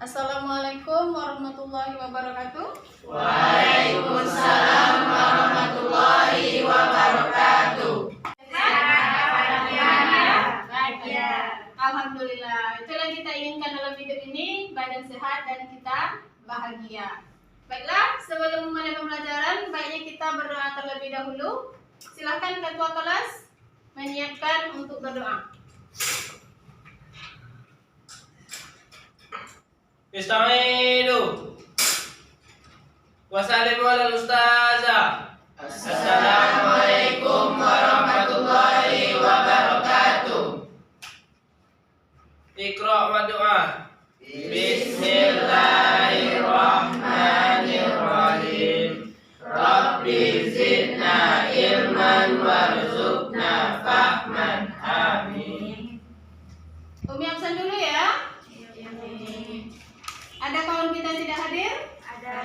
Assalamualaikum warahmatullahi wabarakatuh. Waalaikumsalam warahmatullahi wabarakatuh. Alhamdulillah, itu yang kita inginkan dalam hidup ini, badan sehat dan kita bahagia. Baiklah, sebelum memulai pembelajaran, baiknya kita berdoa terlebih dahulu. Silakan ketua kelas menyiapkan untuk berdoa. Ista'idu Wassalamu ala ustazah. Assalamualaikum warahmatullahi wabarakatuh. Iqra wa doa. Bismillahirrahmanirrahim. Rabbi zidna ilman warzuqna fahman. Amin. Umi absen dulu ya. Ada kawan kita tidak hadir? Ada.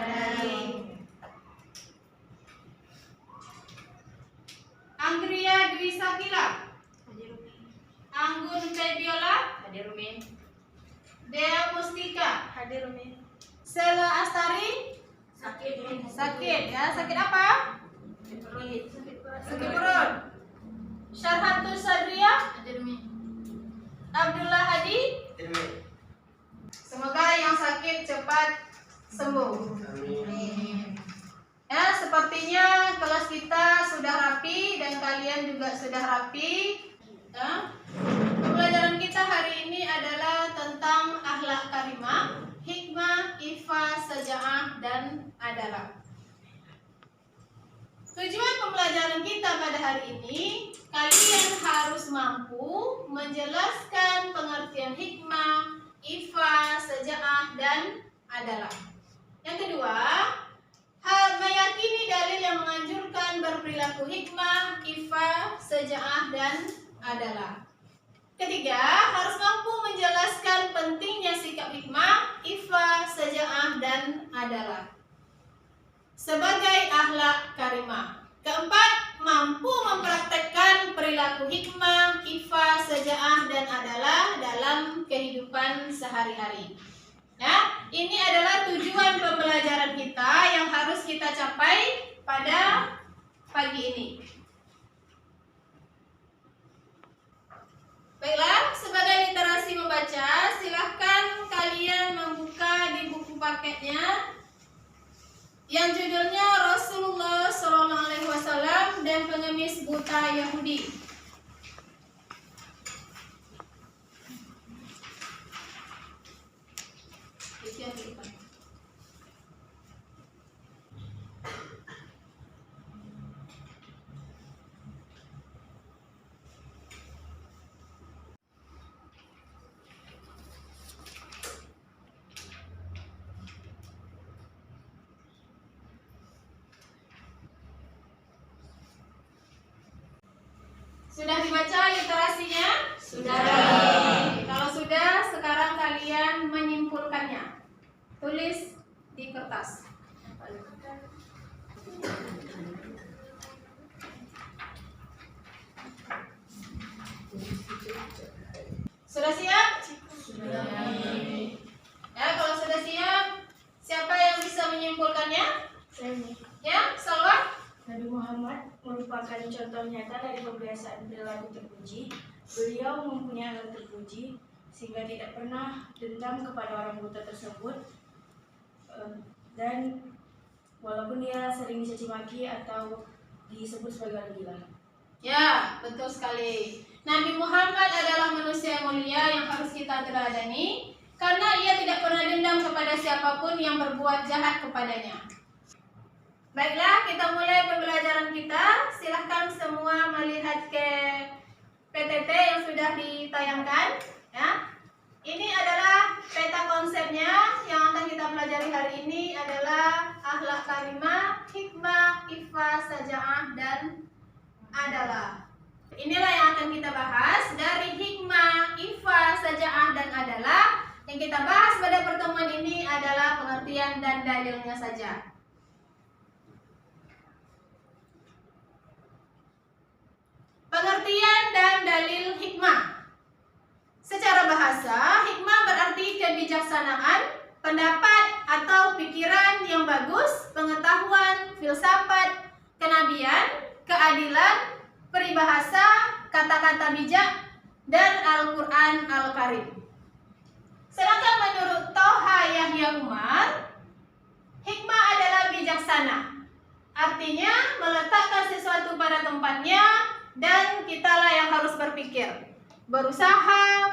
Anggria Dwi Sakila, Hadir Umi. Anggun Febiola, Hadir Umi. Dea Mustika, Hadir Umi. Sela Astari, Sakit Umi. sakit ya, sakit apa? Sakit perut. Sakit perut. Syarhatul Sadria, Hadir Umi. Abdullah Hadi, semoga yang sakit cepat sembuh. Amin. Ya, sepertinya kelas kita sudah rapi dan kalian juga sudah rapi. Ya. Pembelajaran kita hari ini adalah tentang akhlak karimah, hikmah, ifah, sajaah, dan adalah. Tujuan pembelajaran kita pada hari ini, kalian harus mampu menjelaskan pengertian hikmah, ifah, sajaah, dan adalah. Yang kedua, meyakini dalil yang menganjurkan berperilaku hikmah, ifah, sajaah, dan adalah. Ketiga, harus mampu menjelaskan pentingnya sikap hikmah, ifah, sajaah, dan adalah sebagai akhlak karimah. Keempat, mampu mempraktekkan perilaku hikmah, ifah, sajaah, dan adalah dalam kehidupan sehari-hari. Ya, ini adalah tujuan pembelajaran kita yang harus kita capai pada pagi ini. Baiklah, sebagai literasi membaca, silahkan kalian membuka di buku paketnya yang judulnya Rasulullah SAW dan pengemis buta Yahudi. Sudah dibaca literasinya? Sudah. Kalau sudah, sekarang kalian menyimpulkannya. Tulis di kertas. Sudah siap? Sudah. Ya, kalau sudah siap, siapa yang bisa menyimpulkannya? Saya. Ya, Salwa? Nabi Muhammad merupakan contoh nyata dari kebiasaan perilaku terpuji. Beliau mempunyai akhlak terpuji sehingga tidak pernah dendam kepada orang buta tersebut, dan walaupun dia sering dicaci maki atau disebut sebagai orang gila. Ya, betul sekali. Nabi Muhammad adalah manusia mulia yang harus kita teladani karena ia tidak pernah dendam kepada siapapun yang berbuat jahat kepadanya. Baiklah, kita mulai pembelajaran kita. Silahkan semua melihat ke PPT yang sudah ditayangkan. Ya. Ini adalah peta konsepnya. Yang akan kita pelajari hari ini adalah akhlak karimah, hikmah, ifah, sajaah, dan adalah. Inilah yang akan kita bahas dari hikmah, ifah, sajaah, dan adalah. Yang kita bahas pada pertemuan ini adalah pengertian dan dalilnya saja. Pengertian dan dalil hikmah. Secara bahasa, hikmah berarti kebijaksanaan, pendapat atau pikiran yang bagus, pengetahuan, filsafat, kenabian, keadilan, peribahasa, kata-kata bijak, dan Al-Quran Al-Karim. Sedangkan menurut Toha Yahya Umar, hikmah adalah bijaksana. Artinya meletakkan sesuatu pada tempatnya dan kitalah yang harus berpikir, berusaha,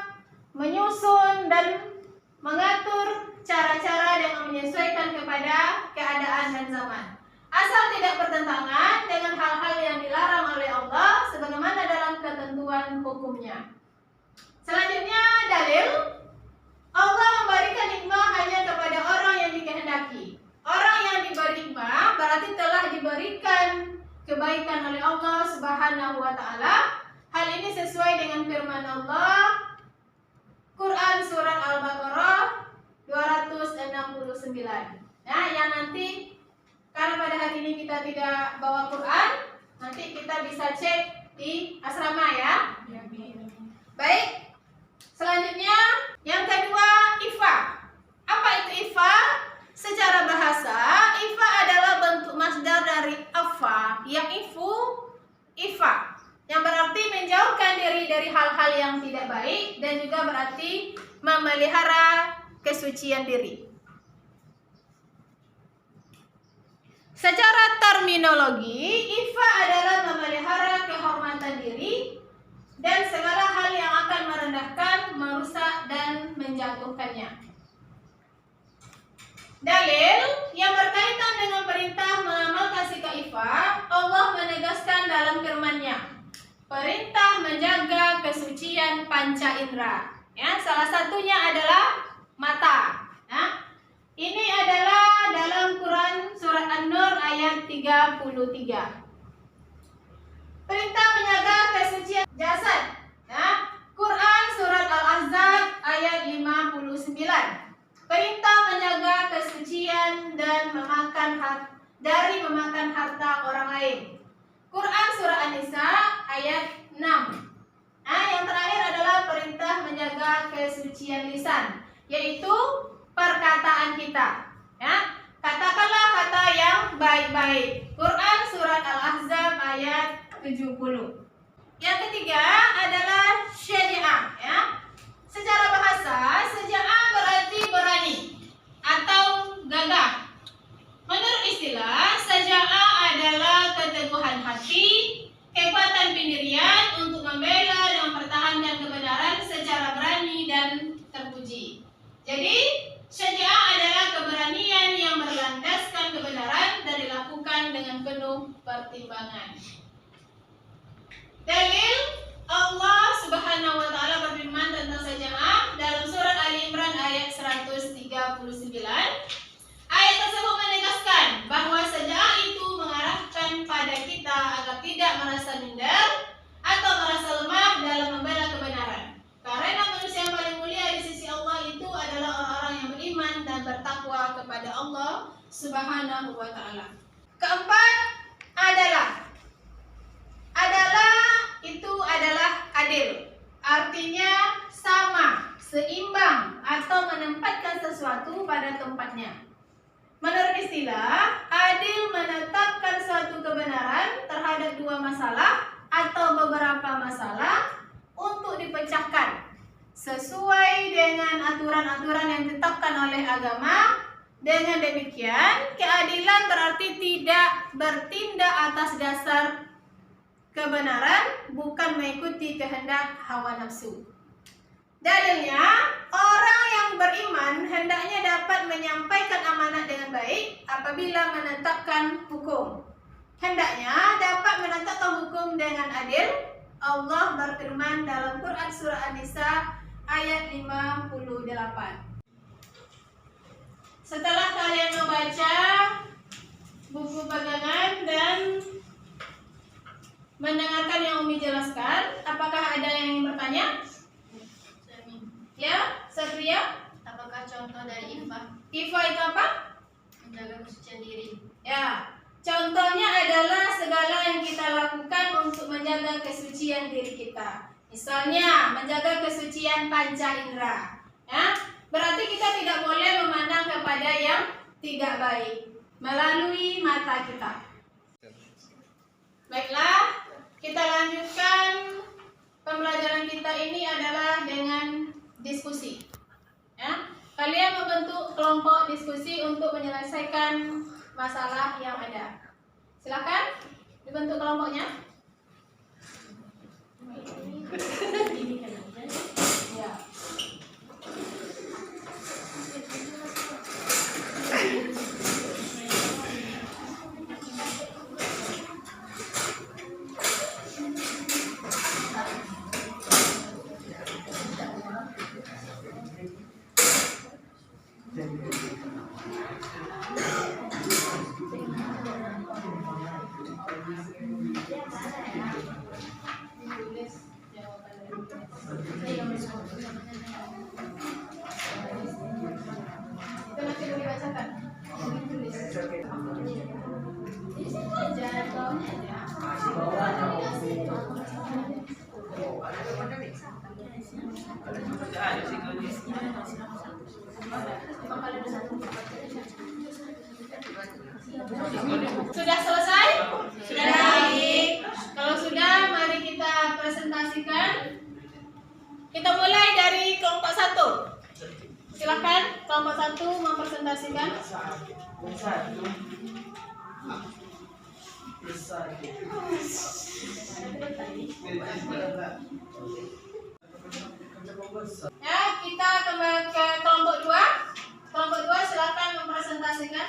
menyusun dan mengatur cara-cara dengan menyesuaikan kepada keadaan dan zaman. Asal tidak bertentangan dengan hal-hal yang dilarang oleh Allah sebagaimana dalam ketentuan hukumnya. Selanjutnya dalil. Allah memberikan hikmah hanya kepada orang yang dikehendaki. Orang yang diberi hikmah berarti telah diberikan kebaikan oleh Allah Subhanahu wa taala. Hal ini sesuai dengan firman Allah Quran surat Al-Baqarah 269. Nah, yang nanti karena pada hari ini kita tidak bawa Quran, nanti kita bisa cek di asrama ya. Baik. Selanjutnya, yang kedua, ifah. Apa itu ifah? Secara bahasa, ifah adalah bentuk masdar dari afa, yang ifah, yang berarti menjauhkan diri dari hal-hal yang tidak baik dan juga berarti memelihara kesucian diri. Secara terminologi, ifah adalah memelihara kehormatan diri dan segala hal yang akan merendahkan, merusak, dan menjatuhkannya. Dalil yang berkaitan dengan perintah mengamalkan sikap ifah, Allah menegaskan dalam firman-Nya, perintah menjaga kesucian panca indera. Ya, salah satunya adalah mata. Nah, ini adalah dalam Quran surat An-Nur ayat 33. Perintah menjaga kesucian jasad. Nah, Quran surat Al-Ahzab ayat 59. Perintah menjaga kesucian dan dari memakan harta orang lain. Quran surah An-Nisa ayat 6. Nah, yang terakhir adalah perintah menjaga kesucian lisan, yaitu perkataan kita. Ya, katakanlah kata yang baik-baik. Quran surat Al-Ahzab ayat 70. Yang ketiga adalah syaja'ah, ya. Secara bahasa, syaja'ah berarti berani atau gagah. Menurut istilah, syaja'ah adalah keteguhan hati, kekuatan pendirian untuk membela dan mempertahankan kebenaran secara berani dan terpuji. Jadi, syaja'ah adalah keberanian yang berlandaskan kebenaran dan dilakukan dengan penuh pertimbangan. Dalil Allah Subhanahu wa taala berfirman tentang syaja'ah dalam surat Ali Imran ayat 139. Ayat tersebut menegaskan bahwa syaja'ah itu mengarahkan pada kita agar tidak merasa minder atau merasa lemah dalam membela kebenaran. Karena manusia yang paling mulia di sisi Allah itu adalah orang-orang yang beriman dan bertakwa kepada Allah Subhanahu wa taala. Keempat adalah adil. Artinya sama, seimbang atau menempatkan sesuatu pada tempatnya. Menurut istilah, adil menetapkan suatu kebenaran terhadap dua masalah atau beberapa masalah untuk dipecahkan sesuai dengan aturan-aturan yang ditetapkan oleh agama. Dengan demikian, keadilan berarti tidak bertindak atas dasar kebenaran, bukan mengikuti kehendak hawa nafsu. Dalilnya, orang yang beriman hendaknya dapat menyampaikan amanat dengan baik apabila menetapkan hukum. Hendaknya dapat menetapkan hukum dengan adil. Allah berfirman dalam Quran surah An-Nisa ayat 58. Setelah kalian membaca buku pegangan dan mendengarkan yang Umi jelaskan. Apakah ada yang ingin bertanya? Ya, Satria? Apakah contoh dari Ifa? Ifa itu apa? Menjaga kesucian diri. Ya, contohnya adalah segala yang kita lakukan untuk menjaga kesucian diri kita. Misalnya, menjaga kesucian panca indera. Ya, berarti kita tidak boleh memandang kepada yang tidak baik melalui mata kita. Baiklah, kita lanjutkan pembelajaran kita ini adalah dengan diskusi. Ya, kalian membentuk kelompok diskusi untuk menyelesaikan masalah yang ada. Silakan dibentuk kelompoknya. Ya. Itu nanti boleh bacakan. Di situ aja, bawahnya aja. Sudah selesai? Sudah. Baik. Kalau sudah, mari kita presentasikan. Kita mulai dari kelompok 1. Silakan kelompok 1 mempresentasikan. Ya, kita kembali ke kelompok 2. Kelompok 2 silakan mempresentasikan.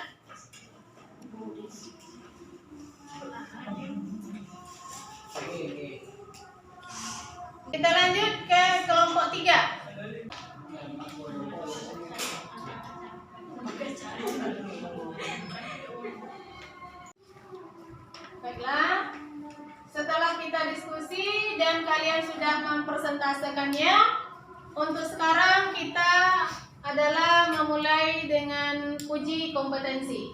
Kita lanjut ke kelompok 3. Baiklah, setelah kita diskusi dan kalian sudah mempresentasikannya, untuk sekarang kita adalah memulai dengan uji kompetensi.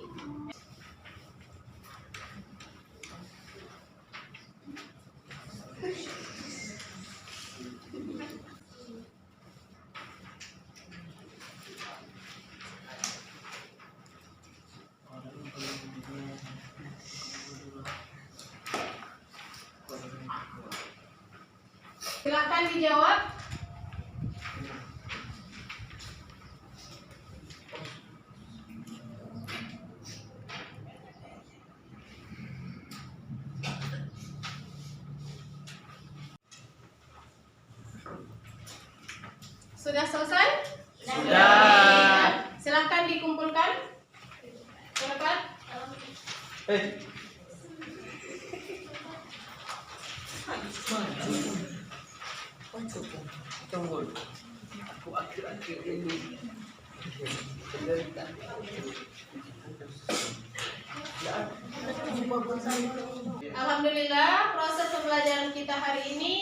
Silakan dijawab. Sudah selesai? Sudah. Silakan dikumpulkan. Silakan. Aku akhir-akhir ini Alhamdulillah, proses pembelajaran kita hari ini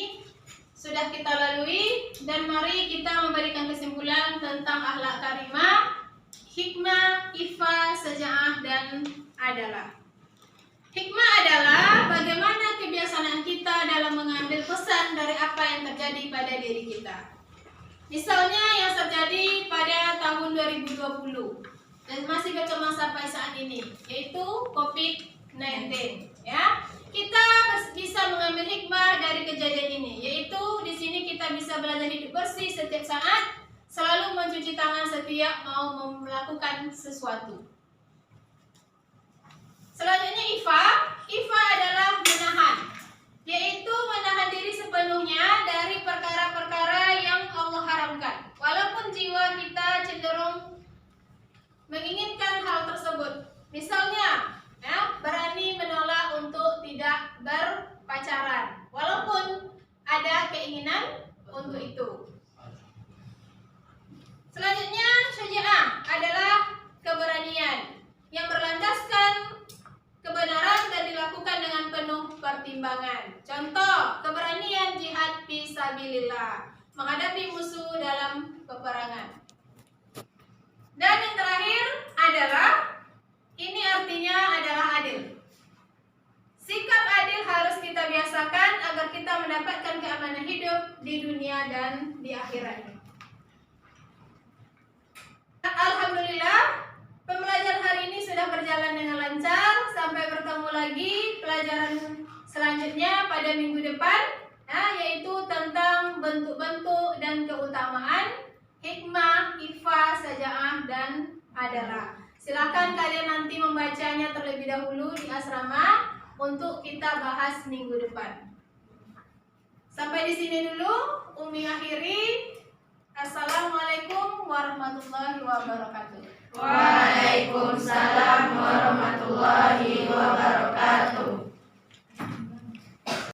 sudah kita lalui, dan mari kita memberikan kesimpulan tentang akhlak karimah, hikmah, ifah, sejaah, dan adalah. Hikmah adalah bagaimana kebiasaan kita dalam mengambil pesan dari apa yang terjadi pada diri kita. Misalnya yang terjadi pada tahun 2020 dan masih berkembang sampai saat ini, yaitu COVID-19. Ya, kita bisa mengambil hikmah dari kejadian ini, yaitu di sini kita bisa belajar hidup bersih setiap saat, selalu mencuci tangan setiap mau melakukan sesuatu. Selanjutnya ifah adalah menahan, yaitu menahan diri sepenuhnya dari perkara-perkara yang Allah haramkan, walaupun jiwa kita cenderung menginginkan hal tersebut. Misalnya, ya, berani menolak untuk tidak berpacaran, walaupun ada keinginan untuk itu. Selanjutnya, syuja'ah adalah keberanian yang berlandaskan kebenaran dan dilakukan dilakukan dengan penuh pertimbangan. Contoh, keberanian jihad fisabilillah, menghadapi musuh dalam peperangan. Dan yang terakhir adalah, ini artinya adalah adil. Sikap adil harus kita biasakan agar kita mendapatkan keamanan hidup di dunia dan di akhirat. Alhamdulillah, pembelajaran hari ini sudah berjalan dengan lancar. Sampai bertemu lagi pelajaran selanjutnya pada minggu depan, yaitu tentang bentuk-bentuk dan keutamaan hikmah, ifah, sajaah, dan adalah. Silakan kalian nanti membacanya terlebih dahulu di asrama untuk kita bahas minggu depan. Sampai di sini dulu, Umi akhiri. Assalamualaikum warahmatullahi wabarakatuh. Waalaikumsalam warahmatullahi wabarakatuh.